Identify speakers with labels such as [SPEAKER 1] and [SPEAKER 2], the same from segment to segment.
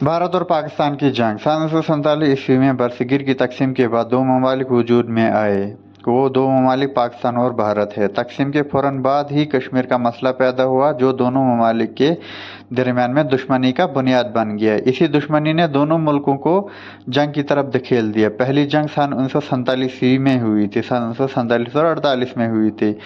[SPEAKER 1] भारत और पाकिस्तान की जंग सन 1947 में बरसगीर की तकसीम के बाद दो ममालिक वजूद में आए। वो दो ममालिक पाकिस्तान और भारत है। तकसीम के फ़ौरन बाद ही कश्मीर का मसला पैदा हुआ, जो दोनों ममालिक के दरमियान में दुश्मनी का बुनियाद बन गया। इसी दुश्मनी ने दोनों मुल्कों को जंग की तरफ धकेल दिया। पहली जंग सन 1947 में हुई थी, सन 1947 और 48 में हुई थी।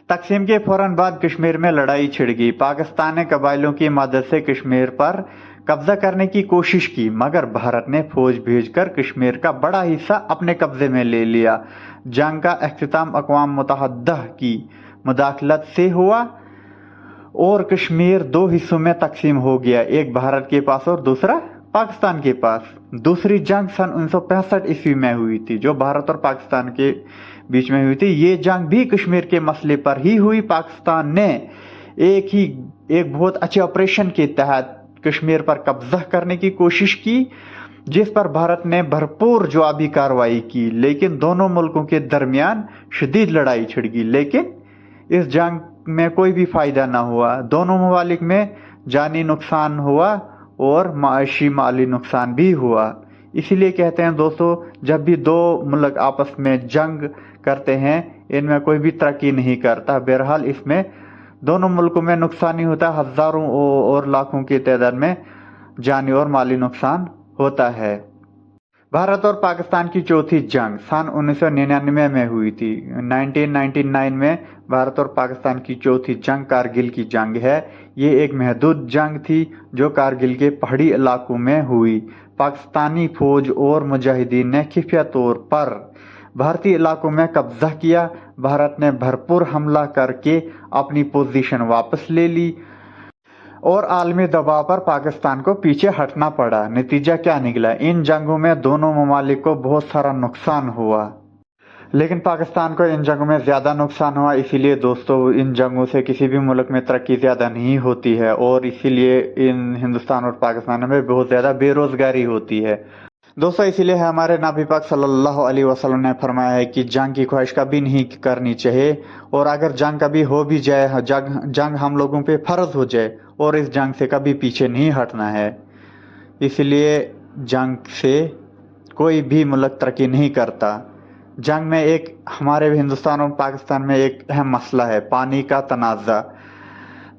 [SPEAKER 1] तकसीम के फ़ौरन बाद कश्मीर में लड़ाई छिड़ गई। पाकिस्तान ने कबाइलों की मदद से कश्मीर पर कब्जा करने की कोशिश की, मगर भारत ने फौज भेजकर कश्मीर का बड़ा हिस्सा अपने कब्जे में ले लिया। जंग का अख्तिताम अक़वाम मुत्तहिदा की मुदाखलत से हुआ और कश्मीर दो हिस्सों में तकसीम हो गया, एक भारत के पास और दूसरा पाकिस्तान के पास। दूसरी जंग सन 1965 में हुई थी, जो भारत और पाकिस्तान के बीच में हुई थी। ये जंग भी कश्मीर के मसले पर ही हुई। पाकिस्तान ने एक बहुत अच्छे ऑपरेशन के तहत कश्मीर पर कब्जा करने की कोशिश की, जिस पर भारत ने भरपूर जवाबी कार्रवाई की, लेकिन दोनों मुल्कों के दरमियान शदीद लड़ाई छिड़ गई। लेकिन इस जंग में कोई भी फायदा ना हुआ। दोनों ममालिक में जानी नुकसान हुआ और माशी माली नुकसान भी हुआ। इसीलिए कहते हैं दोस्तों, जब भी दो मुल्क आपस में जंग करते हैं, इनमें कोई भी तरक्की नहीं करता। बहरहाल इसमें दोनों मुल्कों में नुकसान ही होता है, हजारों और लाखों की तादाद में जानी और माली नुकसान होता है। भारत और पाकिस्तान की चौथी जंग सन 1999 में हुई थी। 1999 में भारत और पाकिस्तान की चौथी जंग कारगिल की जंग है। ये एक महदूद जंग थी जो कारगिल के पहाड़ी इलाकों में हुई। पाकिस्तानी फौज और मुजाहिदीन ने खुफिया तौर पर भारतीय इलाकों में कब्जा किया। भारत ने भरपूर हमला करके अपनी पोजीशन वापस ले ली और आलमी दबाव पर पाकिस्तान को पीछे हटना पड़ा। नतीजा क्या निकला? इन जंगों में दोनों ममालिक को बहुत सारा नुकसान हुआ, लेकिन पाकिस्तान को इन जंगों में ज़्यादा नुकसान हुआ। इसीलिए दोस्तों, इन जंगों से किसी भी मुल्क में तरक्की ज़्यादा नहीं होती है और इसीलिए इन हिंदुस्तान और पाकिस्तान में बहुत ज़्यादा बेरोज़गारी होती है। दोस्तों, इसीलिए हमारे नबी पाक सल्लल्लाहु अलैहि वसल्लम ने फरमाया है कि जंग की ख्वाहिश कभी नहीं करनी चाहिए, और अगर जंग कभी हो भी जाए, जंग हम लोगों पे फ़र्ज हो जाए, और इस जंग से कभी पीछे नहीं हटना है। इसलिए जंग से कोई भी मुल्क तरक्की नहीं करता। जंग में एक हमारे हिंदुस्तान और पाकिस्तान में एक अहम मसला है, पानी का तनाज़ा।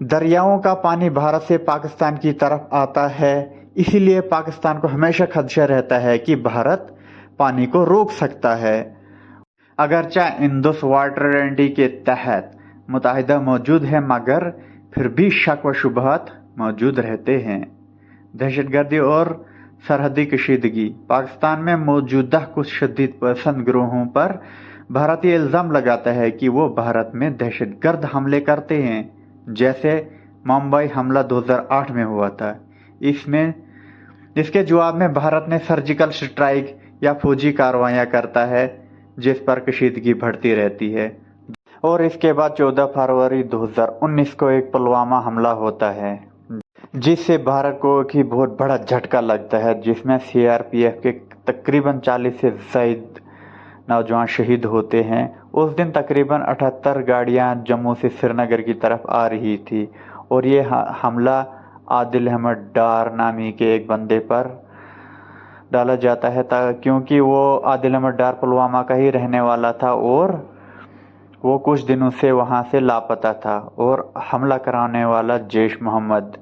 [SPEAKER 1] दरियाओं का पानी भारत से पाकिस्तान की तरफ आता है, इसीलिए पाकिस्तान को हमेशा खदशा रहता है कि भारत पानी को रोक सकता है। अगरचे इंडस वाटर गारंटी के तहत मुताहिदा मौजूद है, मगर फिर भी शक व शुबहत मौजूद रहते हैं। दहशतगर्दी और सरहदी कशीदगी। पाकिस्तान में मौजूदा कुछ शदीद पसंद गिरोहों पर भारत ये इल्ज़ाम लगाता है कि वो भारत में दहशतगर्द हमले करते हैं, जैसे मुंबई हमला 2008 में हुआ था। इसके जवाब में भारत ने सर्जिकल स्ट्राइक या फौजी कार्रवाइयाँ करता है, जिस पर कशीदगी बढ़ती रहती है। और इसके बाद 14 फरवरी 2019 को एक पुलवामा हमला होता है, जिससे भारत को एक ही बहुत बड़ा झटका लगता है, जिसमें CRPF के तकरीबन 40 से ज़ायद नौजवान शहीद होते हैं। उस दिन तकरीबन 78 गाड़ियाँ जम्मू से श्रीनगर की तरफ आ रही थी, और ये हमला आदिल अहमद डार नामी के एक बंदे पर डाला जाता है, क्योंकि वो आदिल अहमद डार पुलवामा का ही रहने वाला था और वो कुछ दिनों से वहाँ से लापता था। और हमला कराने वाला जैश मोहम्मद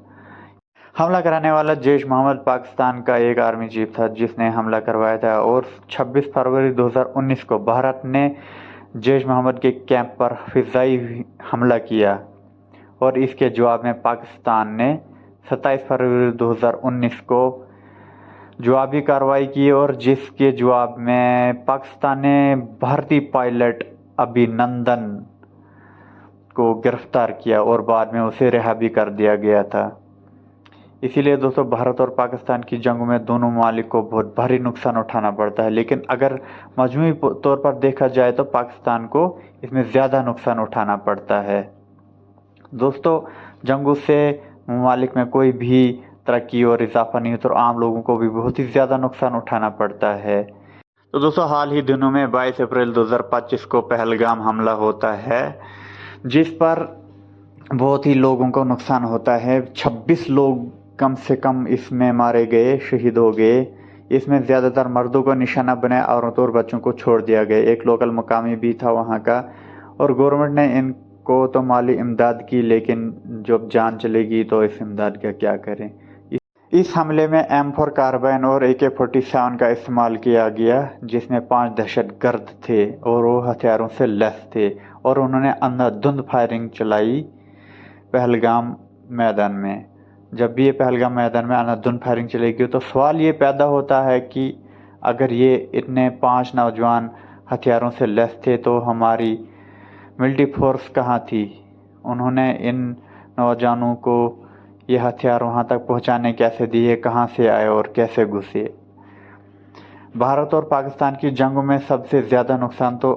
[SPEAKER 1] पाकिस्तान का एक आर्मी चीफ था, जिसने हमला करवाया था। और 26 फरवरी 2019 को भारत ने जैश मोहम्मद के कैंप पर फिज़ाई हमला किया, और इसके जवाब में पाकिस्तान ने 27 फरवरी 2019 को जवाबी कार्रवाई की, और जिसके जवाब में पाकिस्तान ने भारतीय पायलट अभिनंदन को गिरफ्तार किया और बाद में उसे रिहा भी कर दिया गया था। इसीलिए दोस्तों, भारत और पाकिस्तान की जंगों में दोनों ममालिक को बहुत भारी नुकसान उठाना पड़ता है, लेकिन अगर मजमूई तौर पर देखा जाए तो पाकिस्तान को इसमें ज़्यादा नुकसान उठाना पड़ता है। दोस्तों, जंगों से ममालिक में कोई भी तरक्की और इजाफा नहीं होता, तो आम लोगों को भी बहुत ही ज़्यादा नुकसान उठाना पड़ता है। तो दोस्तों, हाल ही दिनों में 22 अप्रैल 2025 को पहलगाम हमला होता है, जिस पर बहुत ही लोगों को नुकसान होता है। 26 लोग कम से कम इसमें मारे गए, शहीद हो गए। इसमें ज़्यादातर मर्दों को निशाना बनाया, औरतों और बच्चों को छोड़ दिया गया। एक लोकल मुकामी भी था वहाँ का, और गवर्नमेंट ने इनको तो माली इमदाद की, लेकिन जब जान चलेगी तो इस इमदाद का क्या करें। इस हमले में M4 कार्बाइन और AK-47 का इस्तेमाल किया गया, जिसमें 5 दहशतगर्द थे और वो हथियारों से लैस थे, और उन्होंने अंधाधुंध फायरिंग चलाई पहलगाम मैदान में। जब भी ये पहलगाम मैदान में अंधाधुंध फायरिंग चलेगी तो सवाल ये पैदा होता है कि अगर ये इतने 5 नौजवान हथियारों से लैस थे तो हमारी मिलिट्री फोर्स कहाँ थी? उन्होंने इन नौजवानों को ये हथियार वहाँ तक पहुँचाने कैसे दिए, कहाँ से आए और कैसे घुसे? भारत और पाकिस्तान की जंगों में सबसे ज़्यादा नुकसान तो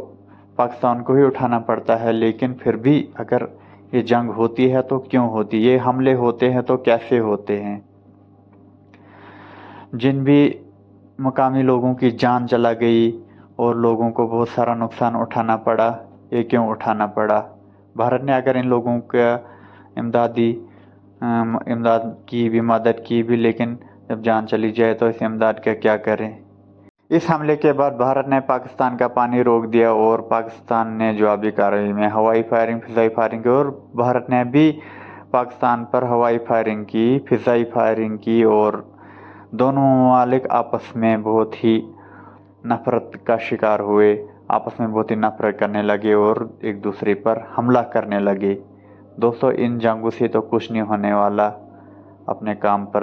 [SPEAKER 1] पाकिस्तान को ही उठाना पड़ता है, लेकिन फिर भी अगर ये जंग होती है तो क्यों होती, ये हमले होते हैं तो कैसे होते हैं? जिन भी मकामी लोगों की जान चला गई और लोगों को बहुत सारा नुकसान उठाना पड़ा, ये क्यों उठाना पड़ा? भारत ने अगर इन लोगों का इमदाद की भी, मदद की भी, लेकिन जब जान चली जाए तो इस इमदाद का क्या करें? इस हमले के बाद भारत ने पाकिस्तान का पानी रोक दिया और पाकिस्तान ने जवाबी कार्रवाई में हवाई फायरिंग, फिजाई फायरिंग की, और भारत ने भी पाकिस्तान पर हवाई फायरिंग की, फिजाई फायरिंग की, और दोनों ममालिक आपस में बहुत ही नफरत का शिकार हुए, आपस में बहुत ही नफरत करने लगे और एक दूसरे पर हमला करने लगे। दोस्तों, इन जंगों से तो कुछ नहीं होने वाला। अपने काम पर